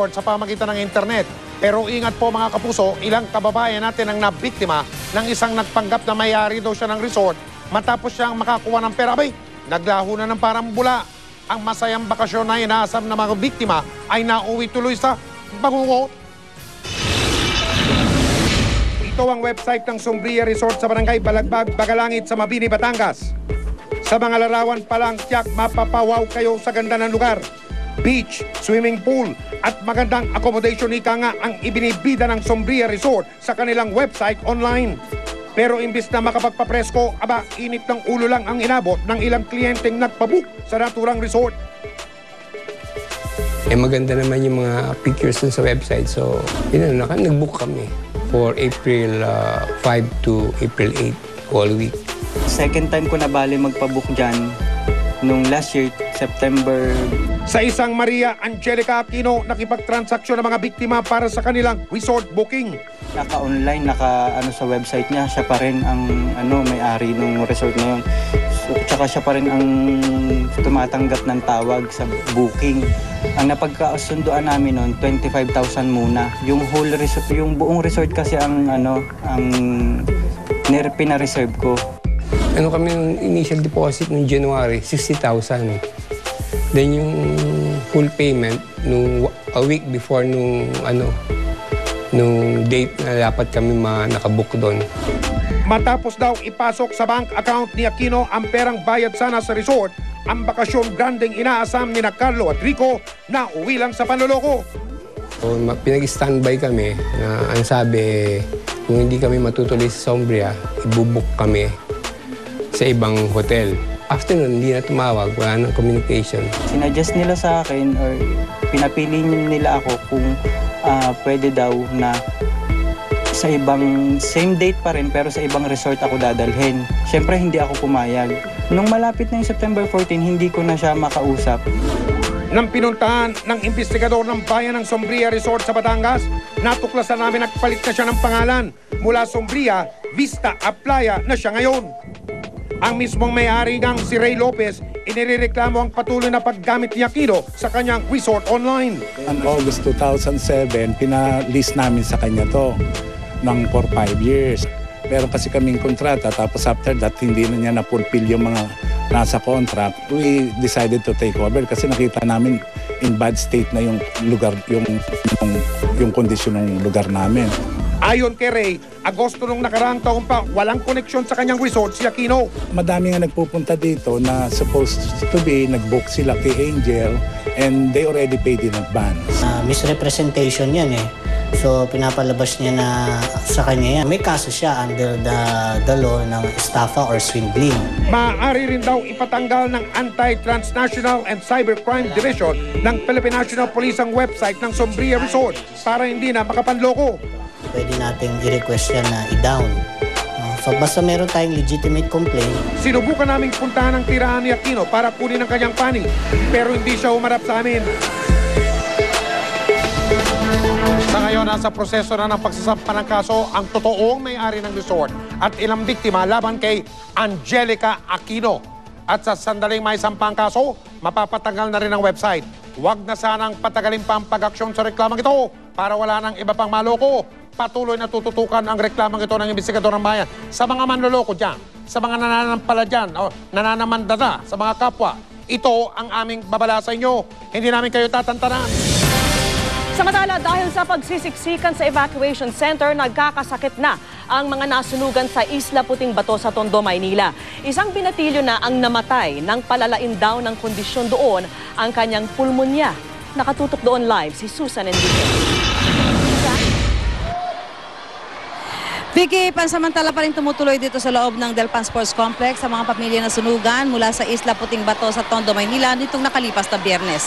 resort sa pamagitan ng internet. Pero ingat po mga kapuso, ilang kababayan natin ang nabiktima ng isang nagpanggap na may-ari daw siya ng resort matapos siyang makakuha ng pera. Abay, naglaho na ng parang bula. Ang masayang bakasyon na inaasam na mga biktima ay nauwi tuloy sa bangungot. Ito ang website ng Sombria Resort sa Barangay Balagbag, Bagalangit sa Mabini, Batangas. Sa mga larawan pa lang, tiyak mapapawaw kayo sa ganda ng lugar. Beach, swimming pool, at magandang accommodation ika nga ang ibinibida ng Sombria Resort sa kanilang website online. Pero imbis na makapagpapresko, aba, init ng ulo lang ang inabot ng ilang kliyenteng nagpabook sa naturang resort. Maganda naman yung mga pictures dun sa website. So, nag-book kami for April 5 to April 8, all week. Second time ko na bali magpabook dyan nung last year, September. Sa isang Maria Angelica Aquino, nakipagtransaksyon ng mga biktima para sa kanilang resort booking. Naka-online, sa website niya, siya pa rin ang may-ari ng resort na yun. So, tsaka siya pa rin ang tumatanggap ng tawag sa booking. Ang napagkasunduan namin noon, 25,000 muna. Yung whole resort, yung buong resort kasi ang pina-reserve ko. Kami yung initial deposit noong January, 60,000. Then yung full payment a week before nung date na dapat kami nakabook doon. Matapos daw ipasok sa bank account ni Aquino ang perang bayad sana sa resort, ang bakasyon granding inaasam ni Carlo at Rico na uwi lang sa panloloko. So, pinag-standby kami na ang sabi, kung hindi kami matutuloy sa Sombria, ibubuk kami sa ibang hotel. After nun, hindi na tumawag, wala nang communication. Sinadjust nila sa akin or pinapili nila ako kung pwede daw na sa ibang same date pa rin pero sa ibang resort ako dadalhin. Siyempre hindi ako pumayag. Nung malapit na yung September 14, hindi ko na siya makausap. Nang pinuntahan ng investigador ng bayan ng Sombria Resort sa Batangas, natuklasan namin nagpalit na siya ng pangalan. Mula Sombria, Vista at Playa na siya ngayon. Ang mismong may-ari ng si Ray Lopez, inireklamo ang patuloy na paggamit ni Aquino sa kanyang resort online. On August 2007, pina-list namin sa kanya to for 5 years. Meron kasi kaming kontrata, tapos after that, hindi na niya na-fulfill yung mga nasa contract. We decided to take over kasi nakita namin in bad state na yung lugar, yung kondisyon ng lugar namin. Ayon kay Ray, Agosto nung nakaraang taon pa, walang koneksyon sa kanyang resort si Aquino. Madami nga nagpupunta dito na supposed to be, nag-book sila kay Angel and they already paid in advance. Misrepresentation yan eh. So pinapalabas niya na sa kanya yan. May kaso siya under the law ng estafa or swindling. Maaari rin daw ipatanggal ng Anti-Transnational and Cybercrime Division ng Philippine National Police ang website ng Sombria Resort para hindi na makapanloko. Pwede nating i-request yan na i-down. So basta meron tayong legitimate complaint. Sinubukan naming puntahan ang tirahan ni Aquino para kunin ang kanyang panig, pero hindi siya humarap sa amin. Sa ngayon, nasa proseso na ng pagsasampa ng kaso ang totoong may-ari ng resort at ilang biktima laban kay Angelica Aquino. At sa sandaling may sampang kaso, mapapatanggal na rin ang website. Huwag na sanang patagalin pa ang pag-aksyon sa reklamang ito para wala nang iba pang maloko. Patuloy na tututukan ang reklamang ito ng investigador ng bayan sa mga manloloko dyan, sa mga nananampala dyan, o nananamandata sa mga kapwa. Ito ang aming babala sa inyo. Hindi namin kayo tatantanan. Samantala, dahil sa pagsisiksikan sa evacuation center, nagkakasakit na ang mga nasunugan sa Isla Puting Bato sa Tondo, Maynila. Isang binatilyo na ang namatay nang palalain daw ng kondisyon doon ang kanyang pulmonya. Nakatutok doon live si Susan Enrique. Vicky, pansamantala pa rin tumutuloy dito sa loob ng Delpan Sports Complex sa mga pamilya na sunugan mula sa Isla Puting Bato sa Tondo, Maynila nitong nakalipas na Biyernes.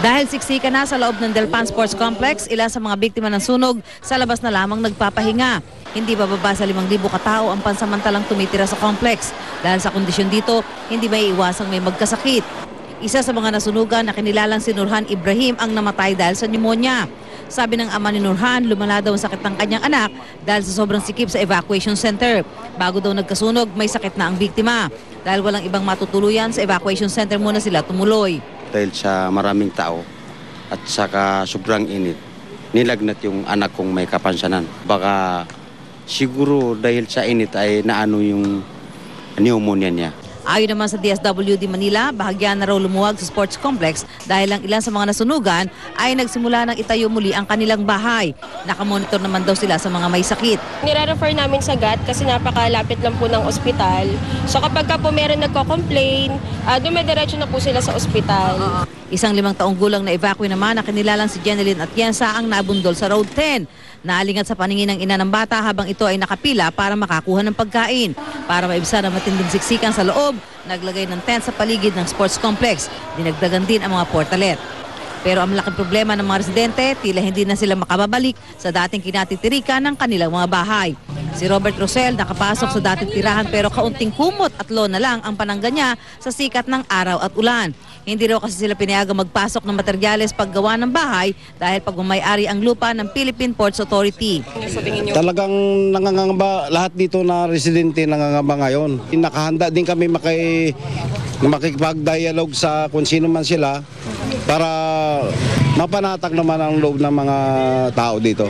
Dahil siksika na sa loob ng Delpan Sports Complex, ilan sa mga biktima ng sunog sa labas na lamang nagpapahinga. Hindi bababa sa 5,000 katao ang pansamantalang tumitira sa complex. Dahil sa kondisyon dito, hindi may iwasang may magkasakit. Isa sa mga nasunugan na kinilalang si Nurhan Ibrahim ang namatay dahil sa pneumonia. Sabi ng ama ni Nurhan, lumala daw ang sakit ng kanyang anak dahil sa sobrang sikip sa evacuation center. Bago daw nagkasunog, may sakit na ang biktima. Dahil walang ibang matutuluyan sa evacuation center muna sila tumuloy. Dahil sa maraming tao, at saka sobrang init. Nilagnat yung anak kong may kapansanan. Baka siguro dahil sa init ay naano yung pneumonia niya. Ayon naman sa DSWD Manila, bahagyan na raw lumuwag sa sports complex dahil ang ilan sa mga nasunugan ay nagsimula ng itayo muli ang kanilang bahay. Nakamonitor naman daw sila sa mga may sakit. Nire-refer namin sa GAT kasi napakalapit lang po ng ospital. So kapag ka po meron nagko-complain, dumediretso na po sila sa ospital. Isang 5 taong gulang na evacuee naman na kinilalang si Jeneline Atienza ang nabundol sa Road 10. Naalingat sa paningin ng ina ng bata habang ito ay nakapila para makakuha ng pagkain. Para maibsan ang matinding siksikan sa loob, naglagay ng tent sa paligid ng sports complex. Dinagdagan din ang mga portalet. Pero ang malaking problema ng mga residente, tila hindi na sila makababalik sa dating kinatitirikan ng kanilang mga bahay. Si Robert Rosel nakapasok sa dating tirahan pero kaunting kumot at lona lang ang panangga niya sa sikat ng araw at ulan. Hindi raw kasi sila pinayagang magpasok ng materyales paggawa ng bahay dahil pagmamayari ang lupa ng Philippine Ports Authority. Talagang nangangamba lahat dito na residente nangangamba ngayon. Nakahanda din kami makikipag-dialogue sa kung sino man sila para mapanatag naman ang loob ng mga tao dito.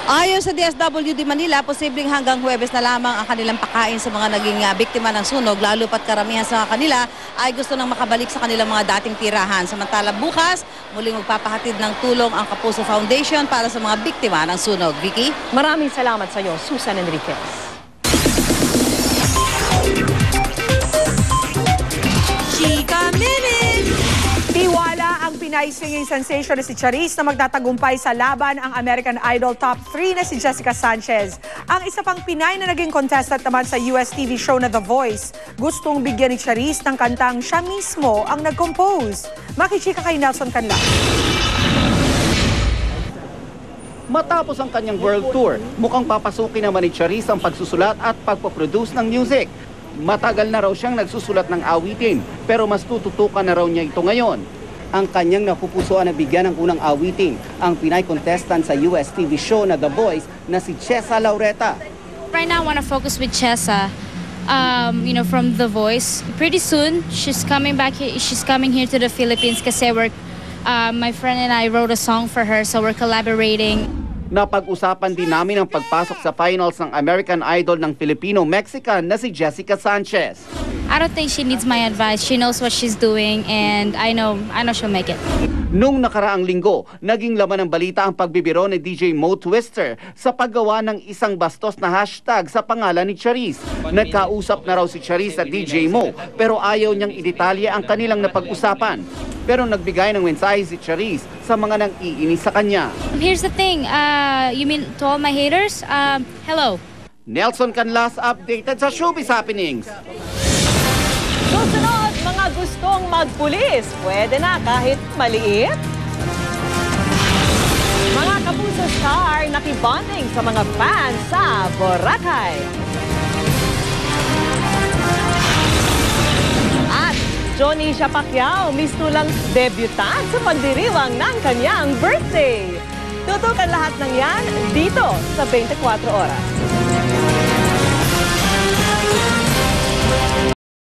Ayon sa DSWD Manila, posibleng hanggang Huwebes na lamang ang kanilang pakain sa mga naging biktima ng sunog, lalo pat karamihan sa kanila ay gusto nang makabalik sa kanilang mga dating tirahan. Samantala bukas, muling magpapahatid ng tulong ang Kapuso Foundation para sa mga biktima ng sunog. Vicky? Maraming salamat sa iyo, Susan Enriquez. Chika Minute! Tiwala ang Pinay singing sensation na si Charisse na magtatagumpay sa laban ang American Idol Top 3 na si Jessica Sanchez. Ang isa pang Pinay na naging contestant naman sa US TV show na The Voice, gustong bigyan ni Charisse ng kantang siya mismo ang nag-compose. Makichika kay Nelson Canla. Matapos ang kanyang world tour, mukhang papasukin naman ni Charisse ang pagsusulat at pagpaproduce ng music. Matagal na raw siyang nagsusulat ng awitin, pero mas tututukan na raw niya ito ngayon. Ang kanyang napupusuan na bigyan ng unang awitin, ang Pinay contestant sa US TV show na The Voice na si Chessa Laureta. Right now I want to focus with Chessa, from The Voice. Pretty soon, she's coming back here. She's coming here to the Philippines kasi my friend and I wrote a song for her, so we're collaborating. Napag-usapan din namin ang pagpasok sa finals ng American Idol ng Filipino-Mexican na si Jessica Sanchez. I don't think she needs my advice. She knows what she's doing and I know she'll make it. Nung nakaraang linggo, naging laman ng balita ang pagbibiro ni DJ Mo Twister sa paggawa ng isang bastos na hashtag sa pangalan ni Charisse. Nagkausap na raw si Charisse at DJ Mo pero ayaw niyang idetalye ang kanilang napag-usapan. Pero nagbigay ng mensahe si Charisse sa mga nang-iinis sa kanya. Here's the thing, you mean to all my haters? Hello. Nelson Canlas updated sa Showbiz Happenings. Susunod, mga gustong magpulis, pwede na kahit maliit. Mga Kapuso star nakibonding sa mga fans sa Boracay. At Jonisha Pacquiao, mistulang debutant sa pagdiriwang ng kanyang birthday. Tutukan lahat ng yan dito sa 24 Oras.